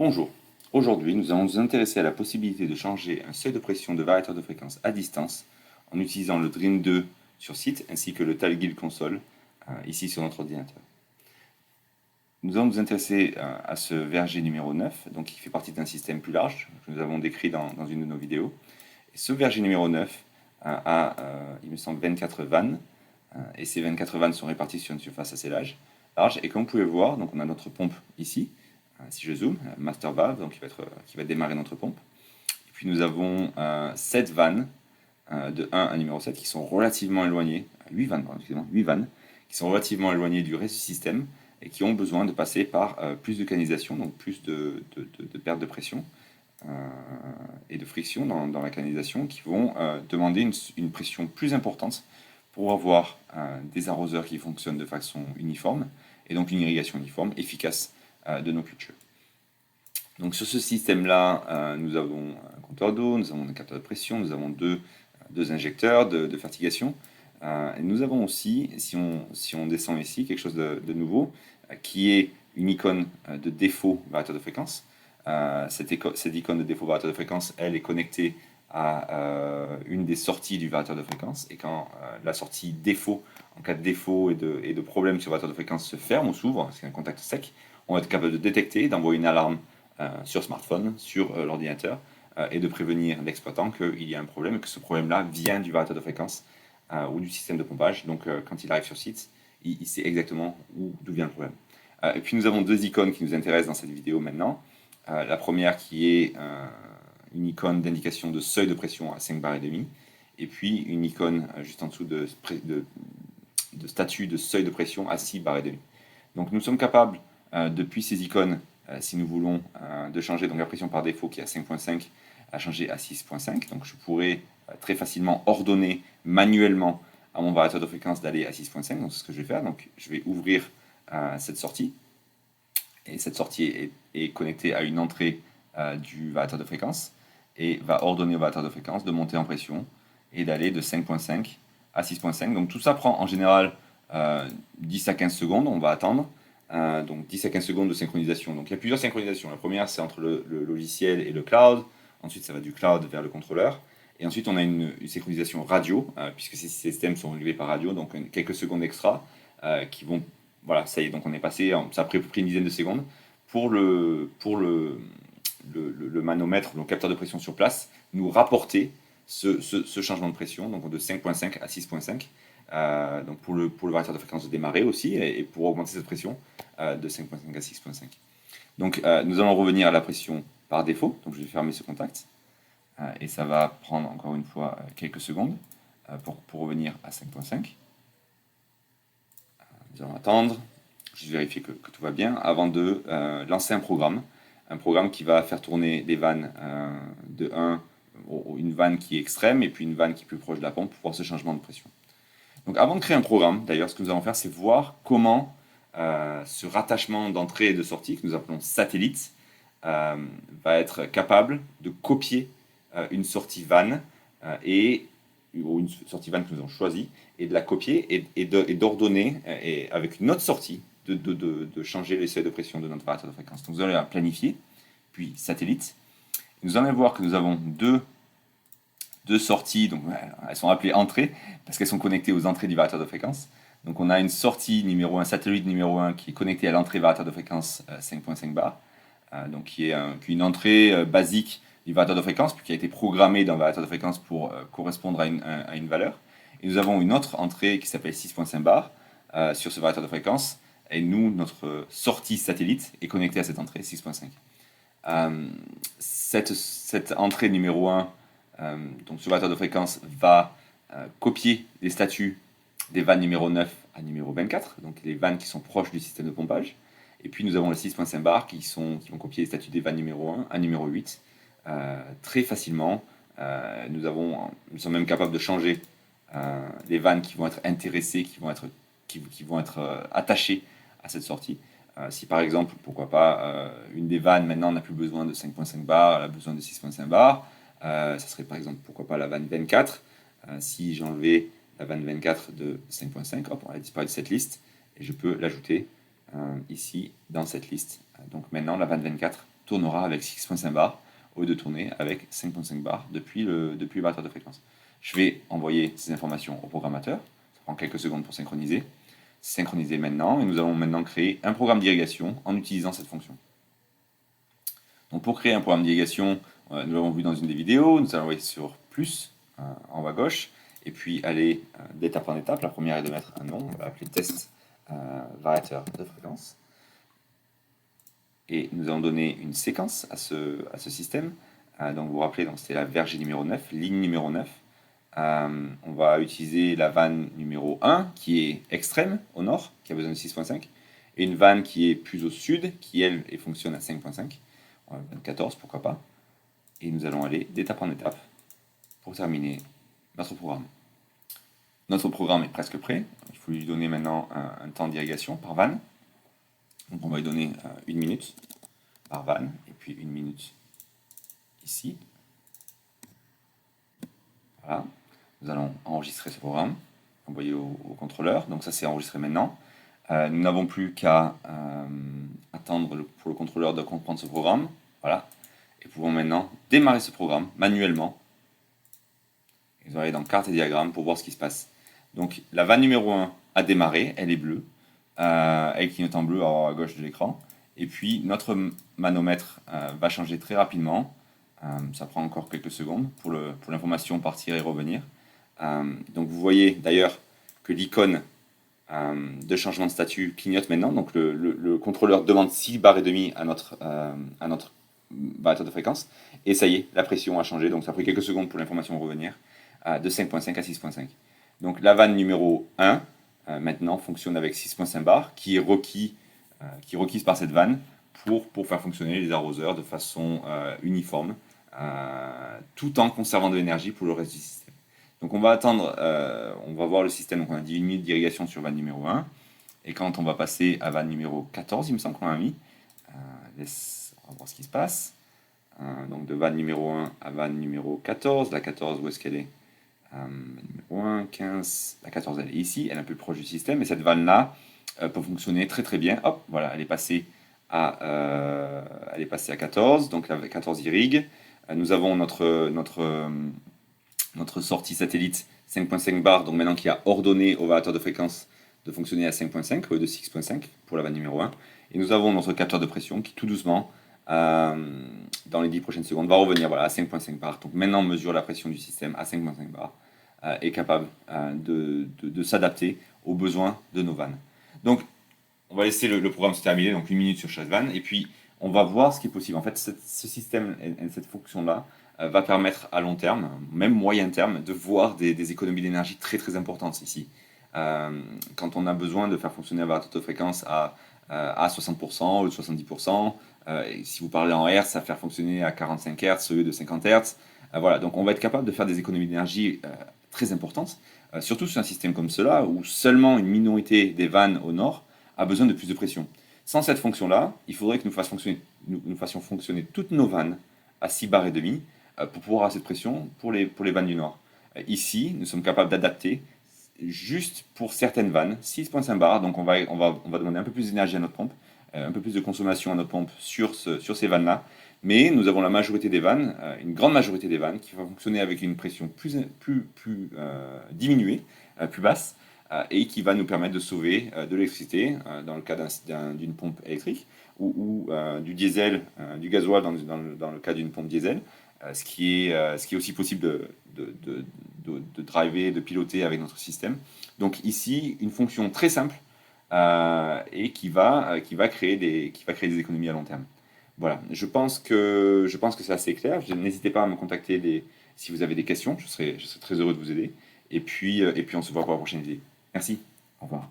Bonjour, aujourd'hui nous allons nous intéresser à la possibilité de changer un seuil de pression de variateur de fréquence à distance en utilisant le Dream 2 sur site ainsi que le Talguild Console ici sur notre ordinateur. Nous allons nous intéresser à ce verger numéro 9, donc qui fait partie d'un système plus large que nous avons décrit dans une de nos vidéos. Et ce verger numéro 9 a, il me semble, 24 vannes, et ces 24 vannes sont réparties sur une surface assez large. Et comme vous pouvez voir, donc on a notre pompe ici, si je zoome, master valve, donc qui va démarrer notre pompe. Et puis nous avons 7 vannes de 1 à numéro 7 qui sont relativement éloignées, 8 vannes, pardon, excusez-moi, 8 vannes, qui sont relativement éloignées du reste du système et qui ont besoin de passer par plus de canalisation, donc plus de perte de pression et de friction dans la canalisation, qui vont demander une pression plus importante pour avoir des arroseurs qui fonctionnent de façon uniforme et donc une irrigation uniforme, efficace de nos cultures. Donc sur ce système-là, nous avons un compteur d'eau, nous avons un capteur de pression, nous avons deux injecteurs de fertigation. Et nous avons aussi, si on descend ici, quelque chose de nouveau, qui est une icône de défaut variateur de fréquence. Cette icône de défaut variateur de fréquence, elle est connectée à une des sorties du variateur de fréquence. Et quand la sortie défaut, en cas de défaut et de problème sur le variateur de fréquence se ferme ou s'ouvre, parce qu'il y a un contact sec, on va être capable de détecter, d'envoyer une alarme sur smartphone, sur l'ordinateur, et de prévenir l'exploitant qu'il y a un problème et que ce problème-là vient du variateur de fréquence ou du système de pompage. Donc quand il arrive sur site, il sait exactement d'où vient le problème. Et puis nous avons deux icônes qui nous intéressent dans cette vidéo maintenant. La première qui est une icône d'indication de seuil de pression à 5 bars et demi, et puis une icône juste en dessous de statut de seuil de pression à 6 bars et demi. Donc nous sommes capables, depuis ces icônes, si nous voulons, de changer donc la pression par défaut qui est à 5.5 à changer à 6.5. Donc je pourrais très facilement ordonner manuellement à mon variateur de fréquence d'aller à 6.5. Donc c'est ce que je vais faire. Donc je vais ouvrir cette sortie. Et cette sortie est connectée à une entrée du variateur de fréquence et va ordonner au variateur de fréquence de monter en pression et d'aller de 5.5 à 6.5. Donc tout ça prend en général 10 à 15 secondes, on va attendre. Donc 10 à 15 secondes de synchronisation. Donc il y a plusieurs synchronisations. La première, c'est entre le logiciel et le cloud. Ensuite, ça va du cloud vers le contrôleur. Et ensuite, on a une synchronisation radio, puisque ces systèmes sont réglés par radio, donc quelques secondes extra qui vont... Voilà, ça y est, donc on est passé, ça a pris une dizaine de secondes pour le manomètre, le capteur de pression sur place, nous rapporter ce changement de pression, donc de 5.5 à 6.5. Donc pour le variateur de fréquence de démarrer aussi, et pour augmenter cette pression de 5.5 à 6.5. Donc nous allons revenir à la pression par défaut, donc je vais fermer ce contact, et ça va prendre encore une fois quelques secondes pour revenir à 5.5. Nous allons attendre, juste vérifier que tout va bien, avant de lancer un programme qui va faire tourner des vannes de 1, une vanne qui est extrême, et puis une vanne qui est plus proche de la pompe pour voir ce changement de pression. Donc avant de créer un programme, d'ailleurs, ce que nous allons faire, c'est voir comment ce rattachement d'entrée et de sortie, que nous appelons satellite, va être capable de copier une sortie vanne ou une sortie vanne que nous avons choisie, et de la copier et d'ordonner, avec une autre sortie, de changer les seuils de pression de notre variateur de fréquence. Donc vous allez la planifier, puis satellite. Nous allons voir que nous avons deux sorties, donc elles sont appelées entrées parce qu'elles sont connectées aux entrées du variateur de fréquence. Donc on a une sortie numéro 1, satellite numéro 1 qui est connectée à l'entrée variateur de fréquence 5.5 bar, donc qui est une entrée basique du variateur de fréquence, puis qui a été programmée dans le variateur de fréquence pour correspondre à une valeur. Et nous avons une autre entrée qui s'appelle 6.5 bar sur ce variateur de fréquence, et nous, notre sortie satellite est connectée à cette entrée 6.5. Cette entrée numéro 1, donc ce variateur de fréquence va copier les statuts des vannes numéro 9 à numéro 24, donc les vannes qui sont proches du système de pompage. Et puis nous avons le 6.5 bar qui vont copier les statuts des vannes numéro 1 à numéro 8 très facilement. Nous sommes même capables de changer les vannes qui vont être intéressées, qui vont être attachées à cette sortie. Si par exemple, pourquoi pas, une des vannes maintenant n'a plus besoin de 5.5 bar, elle a besoin de 6.5 bar, ça serait par exemple, pourquoi pas, la vanne 24. Si j'enlevais la vanne 24 de 5.5, hop, elle a disparu de cette liste, et je peux l'ajouter ici dans cette liste. Donc maintenant, la vanne 24 tournera avec 6.5 bars au lieu de tourner avec 5.5 bars depuis le variateur de fréquence. Je vais envoyer ces informations au programmateur. Ça prend quelques secondes pour synchroniser. Synchroniser maintenant, et nous allons maintenant créer un programme d'irrigation en utilisant cette fonction. Donc pour créer un programme d'irrigation, nous l'avons vu dans une des vidéos, nous allons aller sur plus en bas à gauche, et puis aller d'étape en étape. La première est de mettre un nom, on va l'appeler test variateur de fréquence. Et nous allons donner une séquence à ce système. Donc vous vous rappelez, c'était la verge numéro 9, ligne numéro 9. On va utiliser la vanne numéro 1 qui est extrême au nord, qui a besoin de 6.5, et une vanne qui est plus au sud, qui elle fonctionne à 5.5. On va mettre 14, pourquoi pas. Et nous allons aller d'étape en étape pour terminer notre programme. Notre programme est presque prêt. Il faut lui donner maintenant un temps d'irrigation par vanne. Donc on va lui donner 1 minute par vanne, et puis 1 minute ici. Voilà. Nous allons enregistrer ce programme, envoyer au contrôleur. Donc ça c'est enregistré maintenant. Nous n'avons plus qu'à attendre pour le contrôleur de comprendre ce programme. Voilà. Et pouvons maintenant démarrer ce programme manuellement. Et vous allez aller dans carte et diagramme pour voir ce qui se passe. Donc la vanne numéro 1 a démarré, elle est bleue. Elle clignote en bleu à gauche de l'écran. Et puis notre manomètre va changer très rapidement. Ça prend encore quelques secondes pour l'information partir et revenir. Donc vous voyez d'ailleurs que l'icône de changement de statut clignote maintenant. Donc le contrôleur demande 6 bars et demi à notre variateur de fréquence. Et ça y est, la pression a changé. Donc ça a pris quelques secondes pour l'information revenir de 5.5 à 6.5. Donc la vanne numéro 1 maintenant fonctionne avec 6.5 bars qui est requise par cette vanne pour faire fonctionner les arroseurs de façon uniforme tout en conservant de l'énergie pour le reste du système. Donc on va attendre, on va voir le système, donc on a dit 1 minute d'irrigation sur vanne numéro 1, et quand on va passer à vanne numéro 14, il me semble qu'on a mis, on va voir ce qui se passe, donc de vanne numéro 1 à vanne numéro 14, la 14 où est-ce qu'elle est, numéro 1, 15, la 14 elle est ici, elle est un peu proche du système, et cette vanne là peut fonctionner très très bien, hop, voilà, elle est passée à 14, donc la 14 irrigue. Nous avons notre sortie satellite 5.5 bar, donc maintenant qui a ordonné au variateur de fréquence de fonctionner à 5.5 au lieu de 6.5 pour la vanne numéro 1. Et nous avons notre capteur de pression qui tout doucement, dans les 10 prochaines secondes, va revenir voilà, à 5.5 bar. Donc maintenant on mesure la pression du système à 5.5 bar, est capable de s'adapter aux besoins de nos vannes. Donc on va laisser le programme se terminer, donc 1 minute sur chaque vanne, et puis on va voir ce qui est possible. En fait, ce système et cette fonction-là va permettre à long terme, même moyen terme, de voir des économies d'énergie très très importantes ici. Quand on a besoin de faire fonctionner un variateur de fréquence à 60% ou 70%, et si vous parlez en Hertz, ça va faire fonctionner à 45 Hz au lieu de 50 Hz. Voilà, donc on va être capable de faire des économies d'énergie très importantes, surtout sur un système comme cela, où seulement une minorité des vannes au nord a besoin de plus de pression. Sans cette fonction-là, il faudrait que nous fassions fonctionner toutes nos vannes à 6 bars et demi pour pouvoir avoir cette pression pour les vannes du nord. Ici, nous sommes capables d'adapter juste pour certaines vannes, 6.5 bars, donc on va demander un peu plus d'énergie à notre pompe, un peu plus de consommation à notre pompe sur ces vannes-là, mais nous avons la majorité des vannes, une grande majorité des vannes, qui va fonctionner avec une pression plus diminuée, plus basse, et qui va nous permettre de sauver de l'électricité dans le cas d'une pompe électrique ou du diesel, du gasoil dans le cas d'une pompe diesel, ce qui est aussi possible de driver, de piloter avec notre système. Donc ici, une fonction très simple et qui va créer des économies à long terme. Voilà, je pense que c'est assez clair. N'hésitez pas à me contacter si vous avez des questions, je serai très heureux de vous aider. Et puis on se voit pour la prochaine vidéo. Merci, au revoir.